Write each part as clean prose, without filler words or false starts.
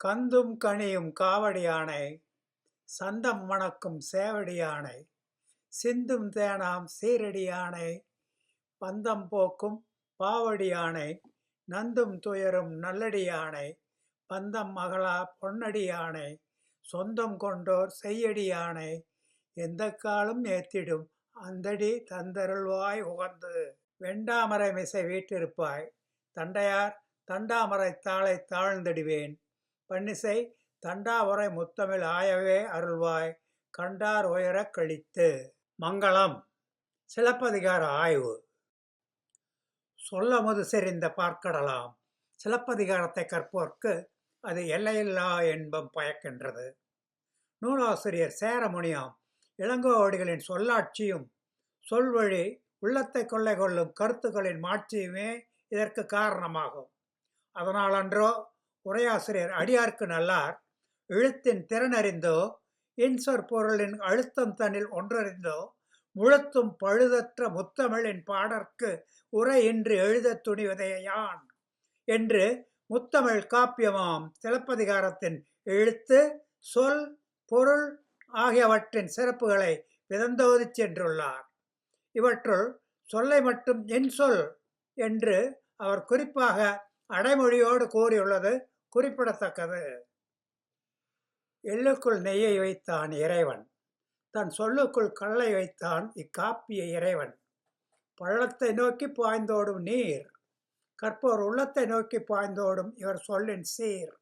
கந்தும் கனியும் காவடி யானை, சந்தம் மணக்கும் சேவடி யானை, சிந்தும் தேனாம் சீரடி யானை, பந்தம் போக்கும் பாவடி யானை, நந்தும் துயரும் நல்லடி யானை, பந்தம் மகளா பொன்னடி யானை, சொந்தம் கொண்டோர் செய்யடி யானை, எந்த காலும் ஏத்திடும் அந்தடி தந்தருள்வாய் உகந்து. வெண்டாமரை மிசை வீற்றிருப்பாய், தண்டையார் தண்டாமரை தாளை தாழ்ந்திடுவேன், பன்னிசை தண்டாவுரை முத்தமிழ் ஆயவே அருள்வாய், கண்டார் உயரக் கழித்து. மங்களம். சிலப்பதிகார ஆய்வு. சொல்லமுது செறிந்த பார்க்கடலாம், சிலப்பதிகாரத்தை கற்போர்க்கு அது எல்லையில்லா என்பம் பயக்கின்றது. நூலாசிரியர் சேரமுனியாம் இளங்கோவடிகளின் சொல்லாட்சியும் சொல்வழி உள்ளத்தை கொள்ளை கொள்ளும் கருத்துக்களின் மாட்சியுமே இதற்கு காரணமாகும். அதனால் அன்றோ உரையாசிரியர் அடியார்க்கு நல்லார் எழுத்தின் திறனறிந்தோ இன்சொற் பொருளின் அழுத்தம் தன்னில் ஒன்றறிந்தோ முழுத்தும் பழுதற்ற முத்தமிழின் பாடற்கு உரை இன்றி எழுதத் துணிவதையான் என்று முத்தமிழ் காப்பியமாம் சிலப்பதிகாரத்தின் எழுத்து, சொல், பொருள் ஆகியவற்றின் சிறப்புகளை விதந்தோதி சென்றுள்ளார். இவற்றுள் சொல்லை மட்டும் என் சொல் என்று அவர் குறிப்பாக அடைமொழியோடு கூறியுள்ளது குறிப்பிடத்தக்கது. எள்ளுக்குள் நெய்யை வைத்தான் இறைவன், தன் சொல்லுக்குள் கல்லை வைத்தான் இக்காப்பிய இறைவன். பள்ளத்தை நோக்கி பாய்ந்தோடும் நீர், கற்போர் உள்ளத்தை நோக்கி பாய்ந்தோடும் இவர் சொல்லின் சீர்.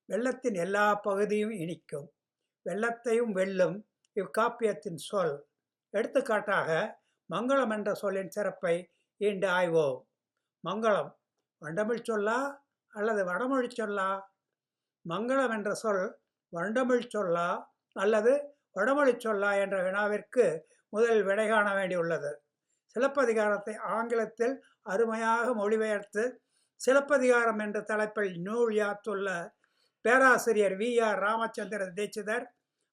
வெள்ளத்தின் எல்லா பகுதியும் இனிக்கும், வெள்ளத்தையும் வெல்லும் இவ்காப்பியத்தின் சொல். எடுத்துக்காட்டாக மங்களம் என்ற சொல்லின் சிறப்பை ஈண்டு ஆய்வோம். மங்களம் வண்டமிழ் சொல்லா அல்லது வடமொழி சொல்லா? மங்களம் என்ற சொல் வண்டமிழ் சொல்லா அல்லது வடமொழி சொல்லா என்ற வினாவிற்கு முதலில் விடை காண வேண்டியுள்ளது. சிலப்பதிகாரத்தை ஆங்கிலத்தில் அருமையாக மொழிபெயர்த்து சிலப்பதிகாரம் என்ற தலைப்பில் நூல் யாத்துள்ள பேராசிரியர் வி.ஆர். ராமச்சந்திர தீட்சிதர்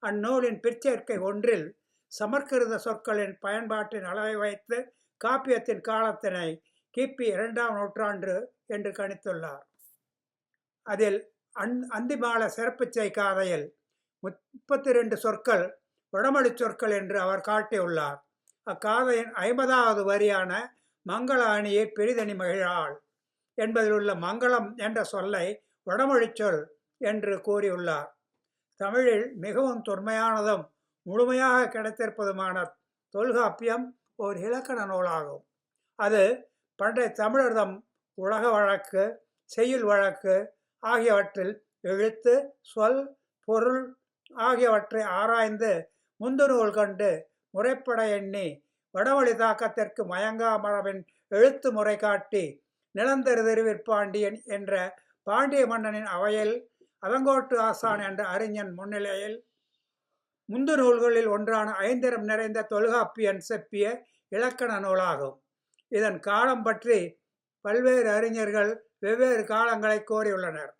அந்நூலின் பிற்சேர்க்கை ஒன்றில் சமற்கிருத சொற்களின் பயன்பாட்டின் அளவை வைத்து காப்பியத்தின் காலத்தினை கிபி 2ஆம் நூற்றாண்டு என்று கணித்துள்ளார். அதில் அந்திமால சிறப்புச்சை காதையில் 32 சொற்கள் வடமொழி சொற்கள் என்று அவர் காட்டியுள்ளார். அக்காதையின் 50வது வரியான மங்கள அணியை பெரிதனி மகிழாள் என்பதில் உள்ள மங்களம் என்ற சொல்லை வடமொழி சொல் என்று கூறியுள்ளார். தமிழில் மிகவும் தொன்மையானதும் முழுமையாக கிடைத்திருப்பதுமான தொல்காப்பியம் ஓர் இலக்கண நூலாகும். அது பண்டைய தமிழர்தம் உலக வழக்கு, செய்யுள் வழக்கு ஆகியவற்றில் எழுத்து, சொல், பொருள் ஆகியவற்றை ஆராய்ந்து முந்து நூல் கண்டு முறைப்பட எண்ணி வடமொழி தாக்கத்திற்கு மயங்கா மரபின் எழுத்து முறை காட்டி நிலந்தரு திருவிற்பாண்டியன் என்ற பாண்டிய மன்னனின் அவையில் அதங்கோட்டு ஆசான் என்ற அறிஞன் முன்னிலையில் முந்து நூல்களில் ஒன்றான ஐந்திரம் நிறைந்த தொல்காப்பியன் செப்பிய இலக்கண நூலாகும். இதன் காலம் பற்றி பல்வேறு அறிஞர்கள் வெவ்வேறு காலங்களை கோரியுள்ளனர்.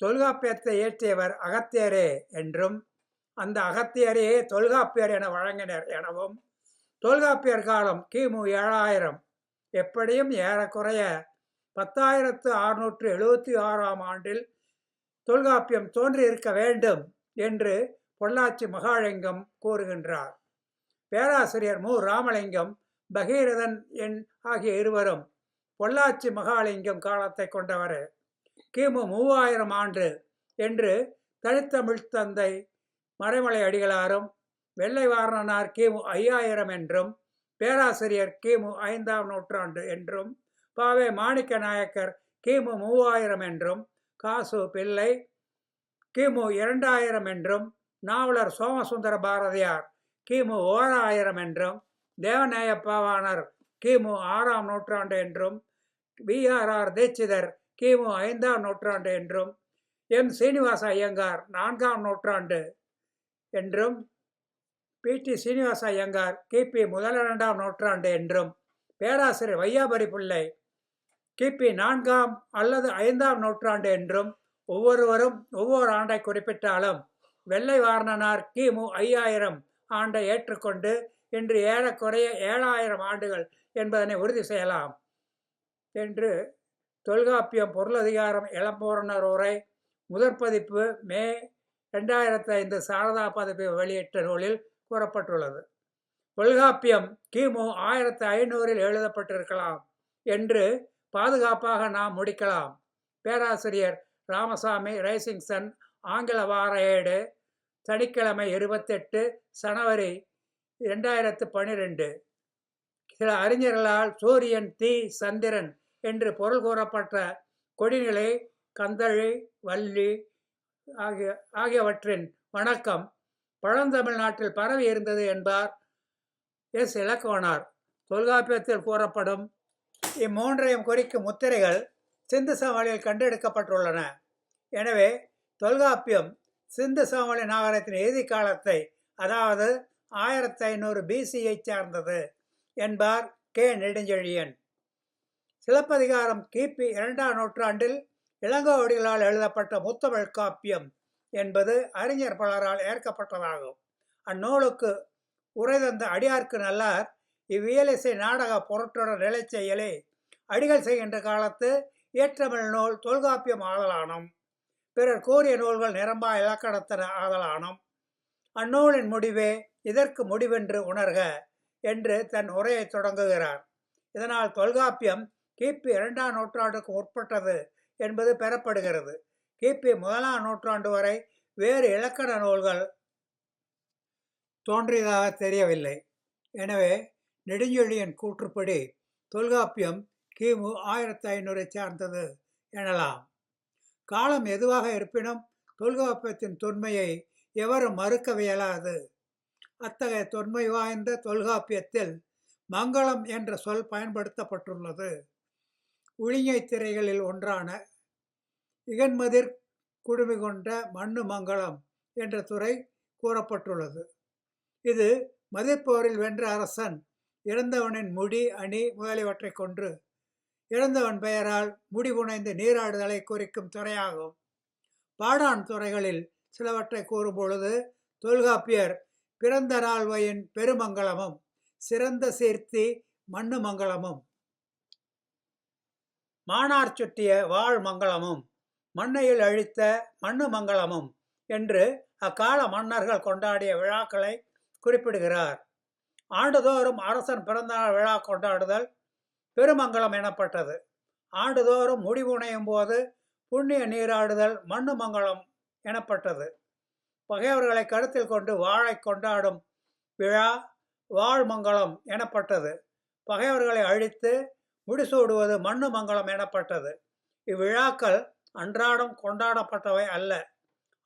தொல்காப்பியத்தை இயற்றியவர் அகத்தியரே என்றும் அந்த அகத்தியரையே தொல்காப்பியர் என வழங்கினர் எனவும், தொல்காப்பியர் காலம் கிமு 7000, எப்படியும் ஏறக்குறைய 10,676ஆம் ஆண்டில் தொல்காப்பியம் தோன்றியிருக்க வேண்டும் என்று பொள்ளாச்சி மகாலிங்கம் கூறுகின்றார். பேராசிரியர் மு. ராமலிங்கம், பகீரதன் ஆகிய இருவரும் பொள்ளாச்சி மகாலிங்கம் காலத்தை கொண்டவர். கிமு 3000 ஆண்டு என்று தனித்தமிழ் தந்தை மறைமலை அடிகளாரும், வெள்ளை வாரணனார் கிமு 5000 என்றும், பேராசிரியர் கிமு 5ஆம் நூற்றாண்டு என்றும், பாவே மாணிக்க நாயக்கர் கிமு 3000 என்றும், காசு பிள்ளை கிமு 2000 என்றும், நாவலர் சோமசுந்தர பாரதியார் கிமு 1000 என்றும், தேவநேய பாவாணர் கிமு 6ஆம் நூற்றாண்டு என்றும், வி.ஆர். தீட்சிதர் கிமு 5ஆம் நூற்றாண்டு என்றும், எம். சீனிவாச ஐயங்கார் 4ஆம் நூற்றாண்டு என்றும், பி.டி. சீனிவாச ஐயங்கார் கிபி 1-2ஆம் நூற்றாண்டு என்றும், பேராசிரியர் வையாபுரி பிள்ளை கிபி 4ஆம் அல்லது 5ஆம் நூற்றாண்டு என்றும் ஒவ்வொருவரும் ஒவ்வொரு ஆண்டை குறிப்பிட்டாலும் வெள்ளை வாரணனார் கிமு 5000 ஆண்டை ஏற்றுக்கொண்டு இன்று ஏறக்குறைய 7000 ஆண்டுகள் என்பதனை உறுதி செய்யலாம் என்று தொல்காப்பியம் பொருளதிகாரம் இளம்பூரணர் உரை முதற் பதிப்பு மே 2005 சாரதா பதிப்பு வெளியிட்ட நூலில் கூறப்பட்டுள்ளது. தொல்காப்பியம் கிமு 1500 எழுதப்பட்டிருக்கலாம் என்று பாதுகாப்பாக நாம் முடிக்கலாம். பேராசிரியர் ராமசாமி, ரைசிங்சன், ஆங்கில வார ஏடு, சனிக்கிழமை 28 ஜனவரி 2012. சில அறிஞர்களால் சூரியன், தீ, சந்திரன் என்று பொருள் கூறப்பட்ட கொடிநிலை, கந்தழி, வள்ளி ஆகியவற்றின் வணக்கம் பழந்தமிழ்நாட்டில் பரவி இருந்தது என்பார் எஸ். இலக்குவனார். தொல்காப்பியத்தில் கூறப்படும் இம்மூன்றையும் குறிக்கும் முத்திரைகள் சிந்து சமவெளியில் கண்டெடுக்கப்பட்டுள்ளன. எனவே தொல்காப்பியம் சிந்து சமவெளி நாகரிகத்தின் இறுதி காலத்தை, அதாவது 1500 BC-யை சார்ந்தது என்பார் கே. நெடுஞ்செழியன். சிலப்பதிகாரம் கிபி 2ஆம் நூற்றாண்டில் இளங்கோவடிகளால் எழுதப்பட்ட முத்தமிழ் காப்பியம் என்பது அறிஞர் பலரால் ஏற்கப்பட்டதாகும். அந்நூலுக்கு உரை தந்த அடியார்க்கு நல்லார் இவ்வியலிசை நாடக பொருட்டுடன் நிலை செயலே அடிகள் செய்கின்ற காலத்து இயற்றமிழ் நூல் தொல்காப்பியம் ஆதலானும், பிறர் கூறிய நூல்கள் நிரம்பா இலக்கணத்தன ஆதலானும், அந்நூலின் முடிவே இதற்கு முடிவென்று உணர்க என்று தன் உரையை தொடங்குகிறார். இதனால் தொல்காப்பியம் கிபி 2ஆம் நூற்றாண்டுக்கு முற்பட்டது என்பது பெறப்படுகிறது. கிபி 1ஆம் நூற்றாண்டு வரை வேறு இலக்கண நூல்கள் தோன்றியதாக தெரியவில்லை. எனவே நெடுஞ்செழியன் கூற்றுப்படி தொல்காப்பியம் கிமு 1500 சார்ந்தது எனலாம். காலம் எதுவாக இருப்பினும் தொல்காப்பியத்தின் தொன்மையை எவரும் மறுக்கவியலாது. அத்தகைய தொன்மை வாய்ந்த தொல்காப்பியத்தில் மங்களம் என்ற சொல் பயன்படுத்தப்பட்டுள்ளது. உழிஞை திரைகளில் ஒன்றான இகன்மதிர் குடுமி கொண்ட மண்ணு மங்களம் என்ற துறை கூறப்பட்டுள்ளது. இது மதிர்போரில் வென்ற அரசன் இறந்தவனின் முடி, அணி முதலியவற்றை கொன்று இறந்தவன் பெயரால் முடி புனைந்து நீராடுதலை குறிக்கும் துறையாகும். பாடான் துறைகளில் சிலவற்றை கூறும் பொழுது தொல்காப்பியர் பிறந்த நாள்வையின் பெருமங்கலமும், சிறந்த சீர்த்தி மண்ணு மங்களமும், மானார் சுட்டிய வாழ் மங்களமும், மண்ணையில் அழித்த மண்ணு மங்களமும் என்று அக்கால மன்னர்கள் கொண்டாடிய விழாக்களை குறிப்பிடுகிறார். ஆண்டுதோறும் அரசன் பிறந்தநாள் விழா கொண்டாடுதல் பெருமங்கலம் எனப்பட்டது. ஆண்டுதோறும் முடிவுணையும் போது புண்ணிய நீராடுதல் மண்ணு மங்களம் எனப்பட்டது. பகைவர்களை கருத்தில் கொண்டு வாழை கொண்டாடும் விழா வாழ்மங்கலம் எனப்பட்டது. பகைவர்களை அழித்து முடிசூடுவது மண்ணு மங்களம் எனப்பட்டது. இவ்விழாக்கள் அன்றாடம் கொண்டாடப்பட்டவை அல்ல.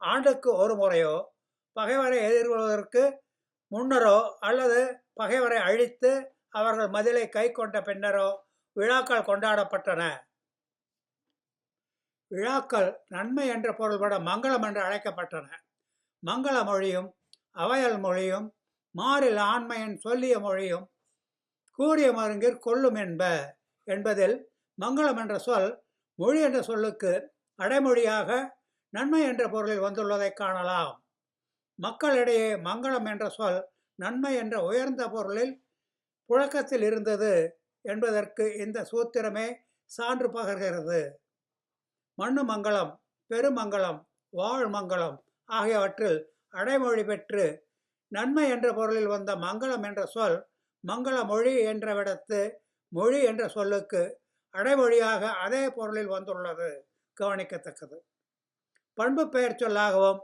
ஆண்டுக்கு ஒரு முறையோ, பகைவரை எதிர்கொள்வதற்கு முன்னரோ அல்லது பகைவரை அழித்து அவர்கள் மதிலை கை கொண்ட பின்னரோ விழாக்கள் கொண்டாடப்பட்டன. விழாக்கள் நன்மை என்ற பொருள்பட மங்களம் என்று அழைக்கப்பட்டன. மங்கள மொழியும் அவையல் மொழியும் மாறில் ஆண்மையின் சொல்லிய மொழியும் கூறிய மருங்கிற் கொள்ளும் என்பதில் மங்களம் என்ற சொல் மொழி என்ற சொல்லுக்கு அடைமொழியாக நன்மை என்ற பொருளில் வந்துள்ளதை காணலாம். மக்களிடையே மங்களம் என்ற சொல் நன்மை என்ற உயர்ந்த பொருளில் புழக்கத்தில் இருந்தது என்பதற்கு இந்த சூத்திரமே சான்று பகர்கிறது. மண்ணு மங்களம், பெருமங்கலம், வாழ் மங்களம் ஆகியவற்றில் அடைமொழி பெற்று நன்மை என்ற பொருளில் வந்த மங்களம் என்ற சொல் மங்கள மொழி என்ற விடத்து மொழி என்ற சொல்லுக்கு அடைமொழியாக அதே பொருளில் வந்துள்ளது கவனிக்கத்தக்கது. பண்பு பெயர் சொல்லாகவும்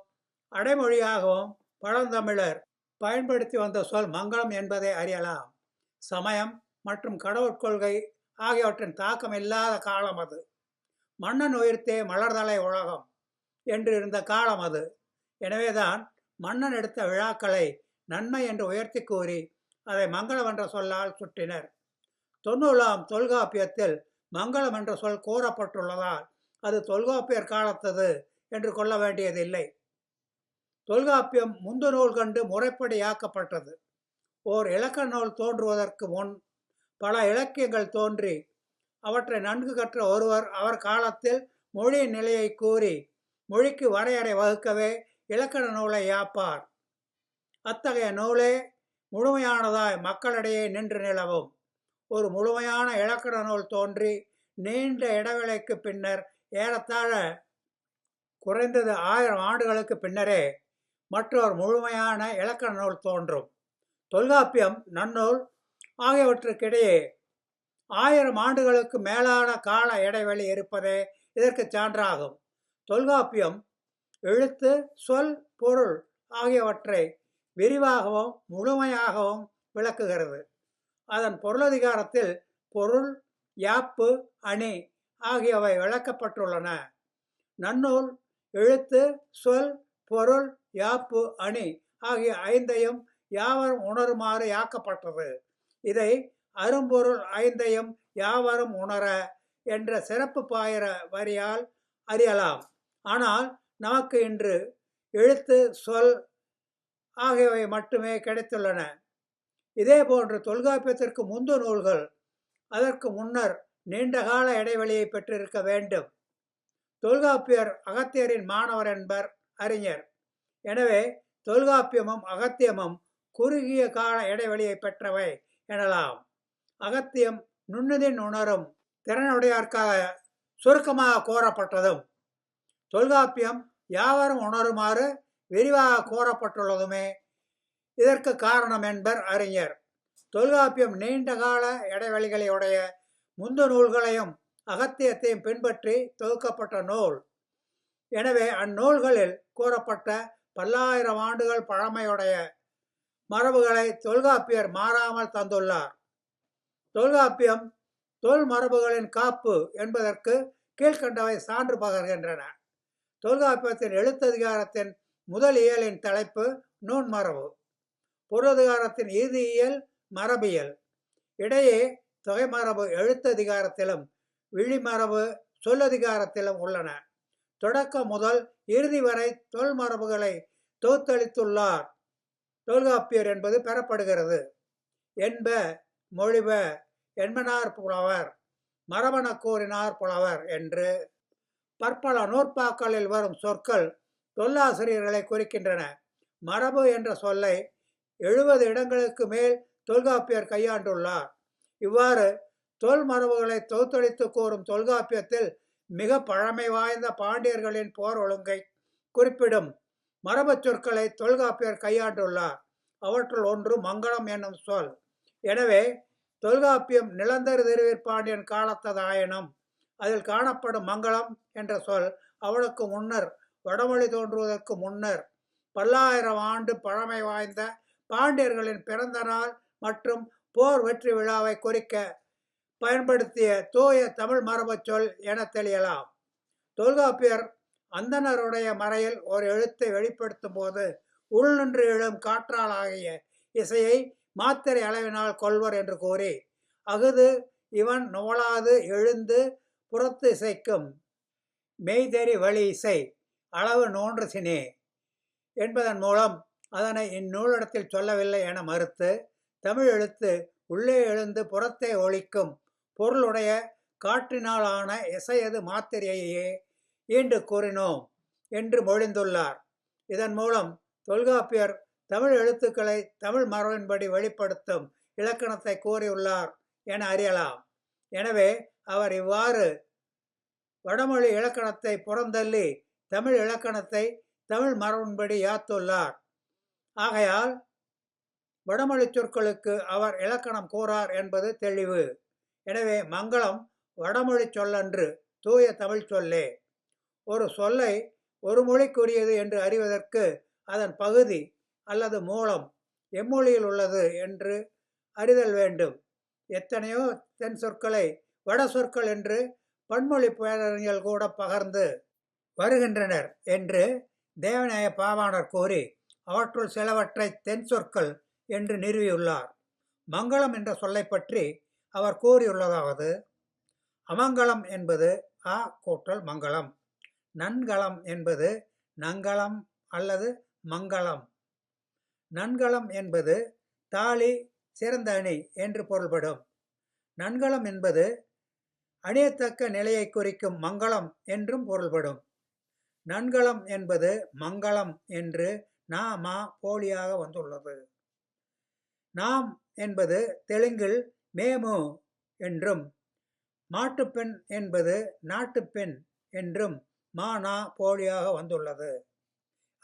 அடைமொழியாகவும் பழந்தமிழர் பயன்படுத்தி வந்த சொல் மங்களம் என்பதை அறியலாம். சமயம் மற்றும் கடவுட்கொள்கை ஆகியவற்றின் தாக்கம் இல்லாத காலம் அது. மன்னன் உயிர்த்தே மலர்தலை உலகம் என்று இருந்த காலம் அது. எனவேதான் மன்னன் எடுத்த விழாக்களை நன்மை என்று உயர்த்தி கூறி அதை மங்களம் என்ற சொல்லால் சுட்டினர். தொன்னூலாம் தொல்காப்பியத்தில் மங்களம் என்ற சொல் கூறப்பட்டுள்ளதால் அது தொல்காப்பியர் காலத்தது என்று கொள்ள வேண்டியதில்லை. தொல்காப்பியம் முந்து நூல் கண்டு முறைப்படியாக்கப்பட்டது. ஓர் இலக்கண நூல் தோன்றுவதற்கு முன் பல இலக்கியங்கள் தோன்றி அவற்றை நன்கு கற்ற ஒருவர் அவர் காலத்தில் மொழியின் நிலையை கூறி மொழிக்கு வரையறை வகுக்கவே இலக்கண நூலை யாப்பார். அத்தகைய நூலே முழுமையானதாய் மக்களிடையே நின்று நிலவும். ஒரு முழுமையான இலக்கண நூல் தோன்றி நீண்ட இடைவெளிக்கு பின்னர் ஏறத்தாழ குறைந்தது 1000 ஆண்டுகளுக்கு பின்னரே மற்றொரு முழுமையான இலக்கண நூல் தோன்றும். தொல்காப்பியம், நன்னூல் ஆகியவற்றுக்கிடையே 1000 ஆண்டுகளுக்கு மேலான கால இடைவெளி இருப்பதே இதற்கு சான்றாகும். தொல்காப்பியம் எழுத்து, சொல், பொருள் ஆகியவற்றை விரிவாகவும் முழுமையாகவும் விளக்குகிறது. அதன் பொருளதிகாரத்தில் பொருள், யாப்பு, அணி ஆகியவை விளக்கப்பட்டுள்ளன. நன்னூல் எழுத்து, சொல், பொருள், யாப்பு, அணி ஆகிய 5ஐயும் யாவரும் உணருமாறு யாக்கப்பட்டது. இதை அரும்பொருள் 5ஐயும் யாவரும் உணர என்ற சிறப்பு பாயிர வரியால் அறியலாம். ஆனால் நமக்கு இன்று எழுத்து, சொல் ஆகியவை மட்டுமே கிடைத்துள்ளன. இதேபோன்று தொல்காப்பியத்திற்கு முந்து நூல்கள் அதற்கு முன்னர் நீண்டகால இடைவெளியை பெற்றிருக்க வேண்டும். தொல்காப்பியர் அகத்தியரின் மாணவர் என்பர் அறிஞர். எனவே தொல்காப்பியமும் அகத்தியமும் குறுகிய கால இடைவெளியை பெற்றவை எனலாம். அகத்தியம் நுண்ணுதின் உணரும் திறனுடையார்க்காக சுருக்கமாக கூறப்பட்டதும், தொல்காப்பியம் யாவரும் உணருமாறு விரிவாக கூறப்பட்டுள்ளதுமே இதற்கு காரணம் என்பர் அறிஞர். தொல்காப்பியம் நீண்ட கால இடைவெளிகளையுடைய முந்து நூல்களையும் அகத்தியத்தையும் பின்பற்றி தொகுக்கப்பட்ட நூல். எனவே அந்நூல்களில் கூறப்பட்ட பல்லாயிரம் ஆண்டுகள் பழமையுடைய மரபுகளை தொல்காப்பியர் மாறாமல் தந்துள்ளார். தொல்காப்பியம் தொல் மரபுகளின் காப்பு என்பதற்கு கீழ்கண்டவை சான்று பகர்கின்றன. தொல்காப்பியத்தின் எழுத்ததிகாரத்தின் முதல் இயலின் தலைப்பு நூன்மரபு. பொருளதிகாரத்தின் இறுதி இயல் மரபியல். இடையே தொகைமரபு எழுத்ததிகாரத்திலும் விழிமரபு சொல்லதிகாரத்திலும் உள்ளன. தொடக்கம் முதல் இறுதி வரை தொல் மரபுகளை தொகுத்தளித்துள்ளார் தொல்காப்பியர் என்பது பெறப்படுகிறது. என்ப, மொழிப, என்மனார் புலவர், மரபன கூறினார் புலவர் என்று பற்பல நூற்பாக்களில் வரும் சொற்கள் தொல்லாசிரியர்களை குறிக்கின்றன. மரபு என்ற சொல்லை 70 இடங்களுக்கு மேல் தொல்காப்பியர் கையாண்டுள்ளார். இவ்வாறு தொல் மரபுகளை தொகுத்தளித்து கூறும் தொல்காப்பியத்தில் மிக பழமை வாய்ந்த பாண்டியர்களின் போர் ஒழுங்கை குறிப்பிடும் மரபு சொற்களை தொல்காப்பியர் கையாண்டுள்ளார். அவற்றுள் ஒன்று மங்களம் என்னும் சொல். எனவே தொல்காப்பியம் நிலந்தரு திருவிற்பாண்டியன் காலத்ததாயினும் அதில் காணப்படும் மங்களம் என்ற சொல் அவனுக்கு முன்னர், வடமொழி தோன்றுவதற்கு முன்னர், பல்லாயிரம் ஆண்டு பழமை வாய்ந்த பாண்டியர்களின் பிறந்த நாள் மற்றும் போர் வெற்றி விழாவை குறிக்க பயன்படுத்திய தூய தமிழ் மரபு சொல் என தெளியலாம். தொல்காப்பியர் அந்தணருடைய மறையில் ஒரு எழுத்தை வெளிப்படுத்தும் போது உள்நின்று எழும் காற்றால் ஆகிய இசையை மாத்திரை அளவினால் கொள்வர் என்று கூறி, அகுது இவன் நோளாது எழுந்து புறத்து இசைக்கும் மெய்தறி வழி இசை அளவு நோன்று சினே என்பதன் மூலம் அதனை இந்நூலிடத்தில் சொல்லவில்லை என மறுத்து, தமிழ் எழுத்து உள்ளே எழுந்து புறத்தே ஒலிக்கும் பொருளுடைய காற்றினாலான இசையது மாத்திரையையே ஈண்டு கூறினோம் என்று மொழிந்துள்ளார். இதன் மூலம் தொல்காப்பியர் தமிழ் எழுத்துக்களை தமிழ் மரபின்படி வெளிப்படுத்தும் இலக்கணத்தை கூறியுள்ளார் என அறியலாம். எனவே அவர் இவ்வாறு வடமொழி இலக்கணத்தை புறந்தள்ளி தமிழ் இலக்கணத்தை தமிழ் மரபின்படி யாத்துள்ளார். ஆகையால் வடமொழி சொற்களுக்கு அவர் இலக்கணம் கூறார் என்பது தெளிவு. எனவே மங்களம் வடமொழி சொல்லன்று, தூய தமிழ் சொல்லே. ஒரு சொல்லை ஒரு மொழிக்குரியது என்று அறிவதற்கு அதன் பகுதி அல்லது மூலம் எம்மொழியில் உள்ளது என்று அறிதல் வேண்டும். எத்தனையோ தென் சொற்களை வட சொற்கள் என்று பன்மொழி பேரறிஞர்கள் கூட பகர்ந்து வருகின்றனர் என்று தேவநேய பாவாணர் கூறி அவற்றுள் சிலவற்றை தென் சொற்கள் என்று நிறுவியுள்ளார். மங்களம் என்ற சொல்லை பற்றி அவர் கூறியுள்ளதாவது: அமங்கலம் என்பது அ கூட்டல் மங்களம். நன்கலம் என்பது நங்களம் அல்லது மங்களம். நன்கலம் என்பது தாலி, சிறந்த அணி என்று பொருள்படும். நன்கலம் என்பது அணியத்தக்க நிலையை குறிக்கும் மங்களம் என்றும் பொருள்படும். நன்கலம் என்பது மங்களம் என்று நாமா போலியாக வந்துள்ளது. நாம் என்பது தெலுங்கில் மேமு என்றும், மாட்டுப்பெண் என்பது நாட்டுப்பெண் என்றும், மானா போலியாக வந்துள்ளது.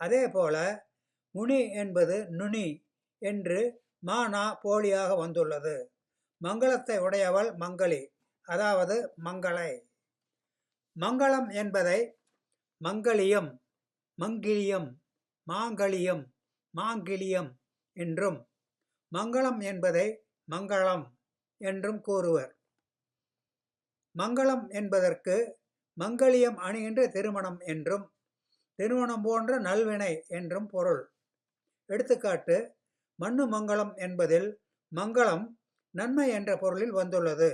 அதே போல முனி என்பது நுனி என்று மானா போலியாக வந்துள்ளது. மங்களத்தை உடையவள் மங்களி, அதாவது மங்களை. மங்களம் என்பதை மங்கலியம், மங்கிலியம், மாங்கலியம், மாங்கிலியம் என்றும், மங்களம் என்பதை மங்களம் என்றும் கூறுவர். மங்களம் என்பதற்கு மங்கலியம் அணிகின்ற திருமணம் என்றும், திருமணம் போன்ற நல்வினை என்றும் பொருள். எடுத்துக்காட்டு, மண்ணு மங்களம் என்பதில் மங்களம் நன்மை என்ற பொருளில் வந்துள்ளது.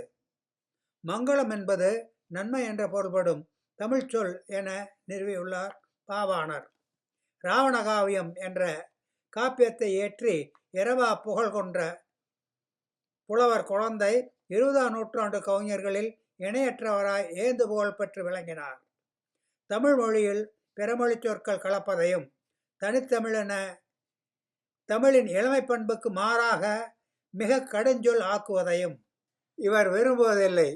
மங்களம் என்பது நன்மை என்ற பொருள்படும் தமிழ் சொல் என நிறுவியுள்ளார் பாவாணர். ராவணகாவியம் என்ற காப்பியத்தை ஏற்றி இரவா புகழ் கொன்ற புலவர் குழந்தை 20ஆம் நூற்றாண்டு கவிஞர்களில் இணையற்றவராய் ஏந்து புகழ் பெற்று விளங்கினார். தமிழ் மொழியில் பிறமொழி சொற்கள் கலப்பதையும் தனித்தமிழென தமிழின் இளமை பண்புக்கு மாறாக மிக கடுஞ்சொல் ஆக்குவதையும் இவர் விரும்புவதில்லை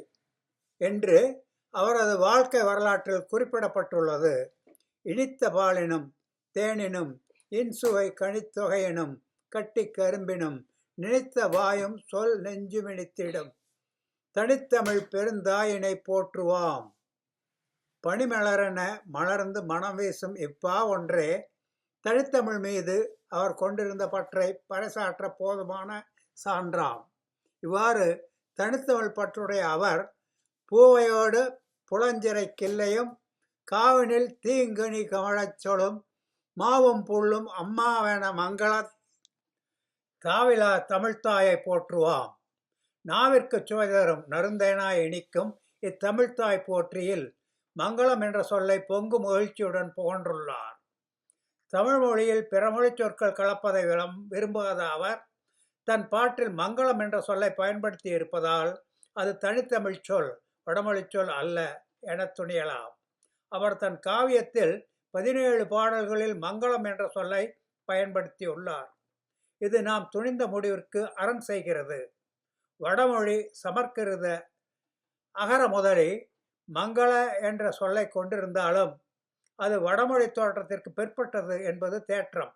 என்று அவரது வாழ்க்கை வரலாற்றில் குறிப்பிடப்பட்டுள்ளது. இனித்த பாலினும் தேனினும் இன்சுவை கனித்தொகையினும் கட்டி கரும்பினும் நினைத்த வாயும் சொல் நெஞ்சுமினித்திடும் தனித்தமிழ் பெருந்தாயினை போற்றுவாம். பனிமலரென மலர்ந்து மனம் வீசும் இப்பா ஒன்றே தனித்தமிழ் மீது அவர் கொண்டிருந்த பற்றை பறைசாற்ற போதுமான சான்றாம். இவ்வாறு தனித்தமிழ் பற்றுடைய அவர் பூவையோடு புலஞ்சிறை கிள்ளையும் காவினில் தீங்கனி கமழச் சொலும் மாவும் புல்லும் அம்மாவென மங்கள தாவிலா தமிழ்த்தாயை போற்றுவாம். நாவிற்கு சுவை தரும் நறுந்தேனாய் இனிக்கும் இத்தமிழ்த்தாய் போற்றியில் மங்களம் என்ற சொல்லை பொங்கு மகிழ்ச்சியுடன் புகன்றுள்ளார். தமிழ் மொழியில் பிறமொழி சொற்கள் கலப்பதை விரும்பாத அவர் தன் பாட்டில் மங்களம் என்ற சொல்லை பயன்படுத்தி இருப்பதால் அது தனித்தமிழ் சொல், வடமொழி சொல் அல்ல என துணியலாம். அவர் தன் காவியத்தில் 17 பாடல்களில் மங்களம் என்ற சொல்லை பயன்படுத்தியுள்ளார். இது நாம் துணிந்த முடிவிற்கு அரண் செய்கிறது. வடமொழி சமற்கிருத அகர முதலி மங்கள என்ற சொல்லை கொண்டிருந்தாலும் அது வடமொழி தோற்றத்திற்கு பிற்பட்டது என்பது தேற்றம்.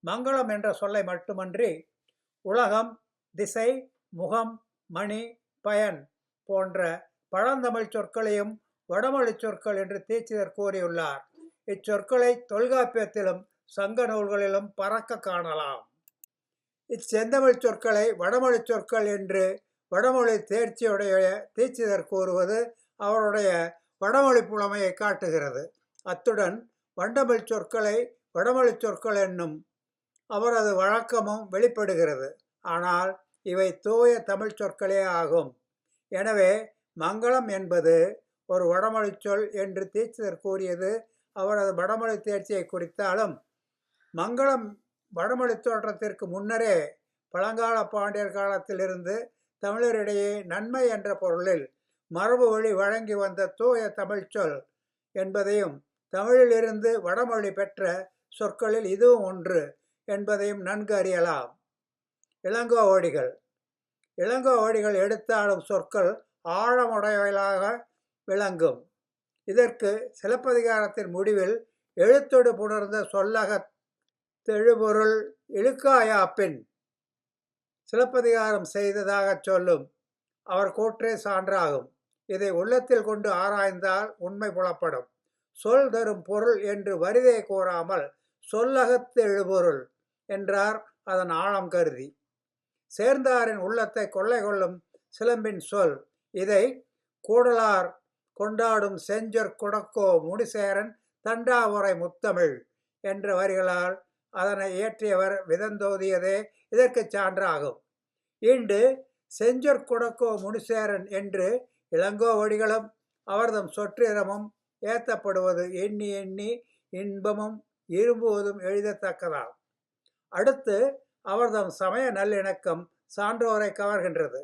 மங்களம் என்ற சொல்லை மட்டுமன்றி உலகம், திசை, முகம், மணி, பயன் போன்ற பழந்தமிழ் சொற்களையும் வடமொழி சொற்கள் என்று தீட்சிதர் கூறியுள்ளார். இச்சொற்களை தொல்காப்பியத்திலும் சங்க நூல்களிலும் பறக்க காணலாம். இச்செந்தமிழ் சொற்களை வடமொழி சொற்கள் என்று வடமொழி தேர்ச்சியுடைய தீட்சிதர் கூறுவது அவருடைய வடமொழி புலமையை காட்டுகிறது. அத்துடன் வண்டமிழ் சொற்களை வடமொழி சொற்கள் என்னும் அவரது வழக்கமும் வெளிப்படுகிறது. ஆனால் இவை தூய தமிழ் சொற்களே ஆகும். எனவே மங்களம் என்பது ஒரு வடமொழி சொல் என்று தீட்சிதர் கூறியது அவரது வடமொழி தேர்ச்சியை குறித்தாலும், மங்களம் வடமொழி தோற்றத்திற்கு முன்னரே பழங்கால பாண்டியர் காலத்திலிருந்து தமிழரிடையே நன்மை என்ற பொருளில் மரபு வழி வழங்கி வந்த தூய தமிழ் சொல் என்பதையும், தமிழிலிருந்து வடமொழி பெற்ற சொற்களில் இதுவும் ஒன்று என்பதையும் நன்கு அறியலாம். இளங்கோவடிகள் இளங்கோவடிகள் எடுத்தாடும் சொற்கள் ஆழமுடையவைகளாக விளங்கும். இதற்கு சிலப்பதிகாரத்தின் முடிவில் எழுத்தொடு புணர்ந்த சொல்லக தெழுபொருள் இழுக்காயாப்பின் சிலப்பதிகாரம் செய்ததாக சொல்லும் அவர் கூற்றே சான்றாகும். இதை உள்ளத்தில் கொண்டு ஆராய்ந்தால் உண்மை புலப்படும். சொல் தரும் பொருள் என்று வரிதை கூறாமல் சொல்லகத்து எழுபொருள் என்றார் அதன் ஆழம் கருதி. சேர்ந்தாரின் உள்ளத்தை கொள்ளை கொள்ளும் சிலம்பின் சொல். இதை கூடலார் கொண்டாடும் செஞ்சொற் குடக்கோ முடிசேரன் தண்டாவுரை முத்தமிழ் என்ற வரிகளால் அதனை இயற்றியவர் விதந்தோதியதே இதற்கு சான்றாகும். இன்று செஞ்சொற் குடக்கோ முடிசேரன் என்று இளங்கோவடிகளும் அவர்தம் சொற்றிரமும் ஏத்தப்படுவது எண்ணி எண்ணி இன்பமும் இரும்புவதும் எழுதத்தக்கதாம். அடுத்து அவர்தம் சமய நல்லிணக்கம் சான்றோரை கவர்கின்றது.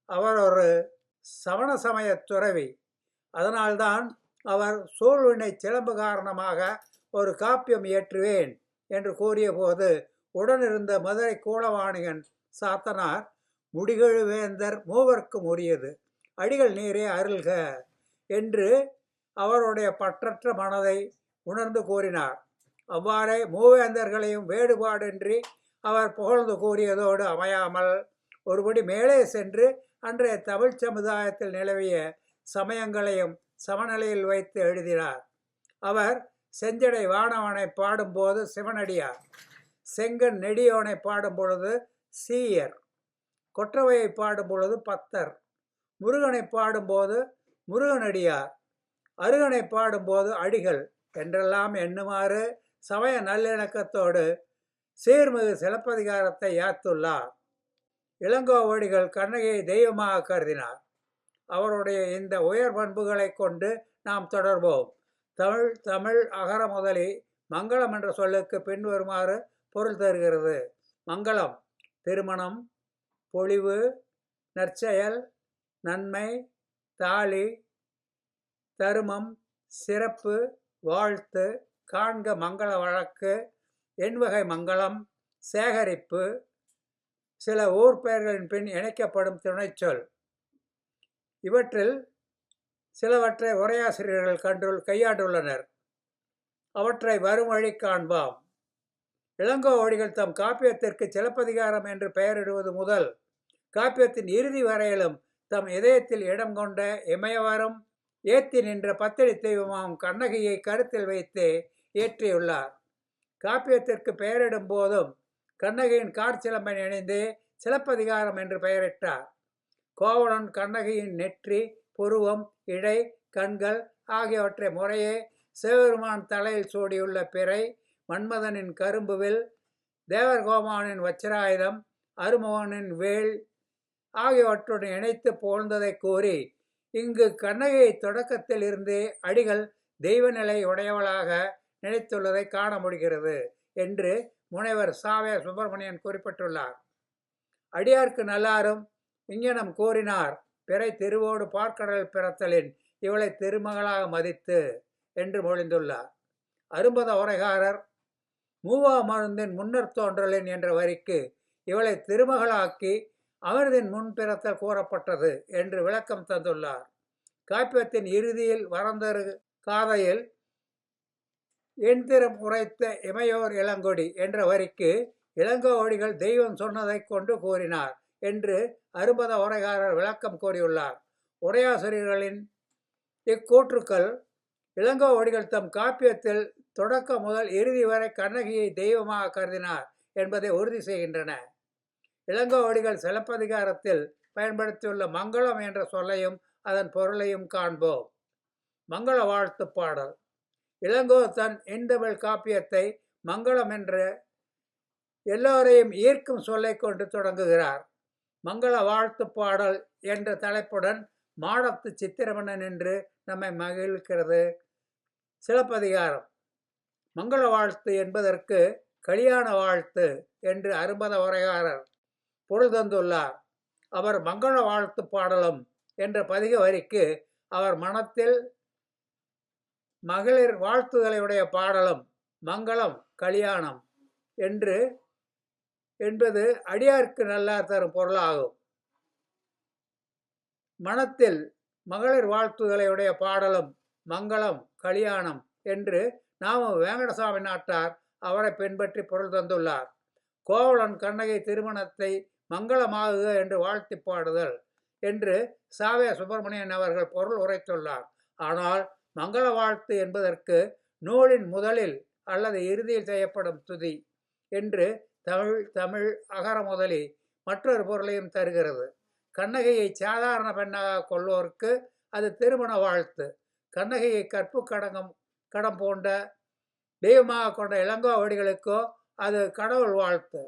அவர் ஒரு சமண சமய துறவி. அதனால்தான் அவர் சூழ்வினை சிலம்பு காரணமாக ஒரு காப்பியம் இயற்றுவேன் என்று கூறிய போது உடனிருந்த மதுரை கூலவாணிகன் சாத்தனார் முடிகழு வேந்தர் மூவர்க்கும் உரியது அடிகள் நீரே அருள்க என்று அவருடைய பற்றற்ற மனதை உணர்ந்து கூறினார். அவ்வாறே மூவேந்தர்களையும் வேறுபாடின்றி அவர் புகழ்ந்து கூறியதோடு அமையாமல் ஒருபடி மேலே சென்று அன்றைய தமிழ் சமுதாயத்தில் நிலவிய சமயங்களையும் சமநிலையில் வைத்து எழுதினார். அவர் செஞ்சடை வானவனை பாடும்போது சிவனடியார், செங்கன் நெடியோனை பாடும் பொழுது சீயர், கொற்றவையை பாடும் பொழுது பத்தர், முருகனை பாடும்போது முருகனடியார், அருகனை பாடும்போது அடிகள் என்றெல்லாம் எண்ணுமாறு சமய நல்லிணக்கத்தோடு சீர்மிகு சிலப்பதிகாரத்தை யாத்துள்ளார். இளங்கோவடிகள் கண்ணகியை தெய்வமாக கருதினார். அவருடைய இந்த உயர் பண்புகளை கொண்டு நாம் தொடர்வோம். தமிழ் அகர முதலி மங்களம் என்ற சொல்லுக்கு பின்வருமாறு பொருள் தருகிறது. மங்களம் திருமணம், பொலிவு, நற்செயல், நன்மை, தாலி, தருமம், சிறப்பு, வாழ்த்து, காண்க மங்கள வழக்கு, எண்வகை மங்களம், சேகரிப்பு, சில ஊர் பெயர்களின் பின் இணைக்கப்படும் துணைச்சொல். இவற்றில் சிலவற்றை உரையாசிரியர்கள் கையாண்டுள்ளனர். அவற்றை வரும் வழி காண்பாம். இளங்கோவடிகள் தம் காப்பியத்திற்கு சிலப்பதிகாரம் என்று பெயரிடுவது முதல் காப்பியத்தின் இறுதி வரையிலும் தம் இதயத்தில் இடம் கொண்ட இமயவரும் ஏத்தி நின்ற பத்திரி தெய்வமாம் கண்ணகியை கருத்தில் வைத்து இயற்றியுள்ளார். காப்பியத்திற்கு பெயரிடும் போதும் கண்ணகியின் காற்சிலம்பை இணைந்து சிலப்பதிகாரம் என்று பெயரிட்டார். கோவலன் கண்ணகியின் நெற்றி, புருவம், இடை, கண்கள் ஆகியவற்றை முறையே சிவபெருமான் தலையில் சூடியுள்ள பிறை, மன்மதனின் கரும்புவில், தேவர்கோமானின் வச்சிராயுதம், அருமோகனின் வேல் ஆகியவற்றுடன் இணைத்து புகழ்ந்ததை கூறி இங்கு கண்ணகியை தொடக்கத்தில் இருந்தே அடிகள் தெய்வநிலை உடையவளாக நினைத்துள்ளதை காண முடிகிறது என்று முனைவர் சாவே சுப்பிரமணியன் குறிப்பிட்டுள்ளார். அடியார்க்கு நல்லாரும் இங்ஙனம் கூறினார் பிறை திருவோடு பார்க்கடல் பிறத்தலின் இவளை திருமகளாக மதித்து என்று மொழிந்துள்ளார். அரும்பத உரைகாரர் மூவா மருந்தின் முன்னர் தோன்றலின் என்ற வரிக்கு இவளை திருமகளாக்கி அமிர்தின் முன் பிறத்தல் கூறப்பட்டது என்று விளக்கம் தந்துள்ளார். காப்பியத்தின் இறுதியில் வரந்தரு காதையில் எண்திறம் உரைத்த இமையோர் இளங்கொடி என்ற வரிக்கு இளங்கோவடிகள் தெய்வம் சொன்னதை கொண்டு கூறினார் என்று அரும்பத உரைகாரர் விளக்கம் கூறியுள்ளார். உரையாசிரியர்களின் இக்கூற்றுக்கள் இளங்கோவடிகள் தம் காப்பியத்தில் தொடக்க முதல் இறுதி வரை கண்ணகியை தெய்வமாக கருதினார் என்பதை உறுதி செய்கின்றன. இளங்கோவடிகள் சிலப்பதிகாரத்தில் பயன்படுத்தியுள்ள மங்களம் என்ற சொல்லையும் அதன் பொருளையும் காண்போம். மங்கள வாழ்த்து பாடல். இளங்கோ தன் இன்தமிழ் காப்பியத்தை மங்களம் என்ற எல்லோரையும் ஈர்க்கும் சொல்லை கொண்டு தொடங்குகிறார். மங்கள வாழ்த்து பாடல் என்ற தலைப்புடன் மாடத்து சித்திரமன்னன் என்று நம்மை மகிழ்கிறது சிலப்பதிகாரம். மங்கள வாழ்த்து என்பதற்கு கல்யாண வாழ்த்து என்று அரும்பத உரைகாரர் பொருள் தந்துள்ளார். அவர் மங்கள வாழ்த்து பாடலும் என்ற பதிக வரிக்கு அவர் மனத்தில் மகளிர் வாழ்த்துதலையுடைய பாடலும் மங்களம் கல்யாணம் என்பது அடியார்க்கு நல்லார் தரும் பொருளாகும். மனத்தில் மகளிர் வாழ்த்துதலையுடைய பாடலும் மங்களம் கல்யாணம் என்று நாம வேங்கடசாமி நாட்டார் அவரை பின்பற்றி பொருள் தந்துள்ளார். கோவலன் கண்ணகி திருமணத்தை மங்களமாகுக என்று வாழ்த்தி பாடுதல் என்று சாவே சுப்பிரமணியன் அவர்கள் பொருள் உரைத்துள்ளார். ஆனால் மங்கள வாழ்த்து என்பதற்கு நூலின் முதலில் அல்லது இறுதியில் செய்யப்படும் துதி என்று தமிழ் அகர முதலி மற்றொரு பொருளையும் தருகிறது. கண்ணகியை சாதாரண பெண்ணாக கொள்வோருக்கு அது திருமண வாழ்த்து. கண்ணகியை கற்பு கடம் போன்ற தெய்வமாக கொண்ட இளங்கோவடிகளுக்கோ அது கடவுள் வாழ்த்து.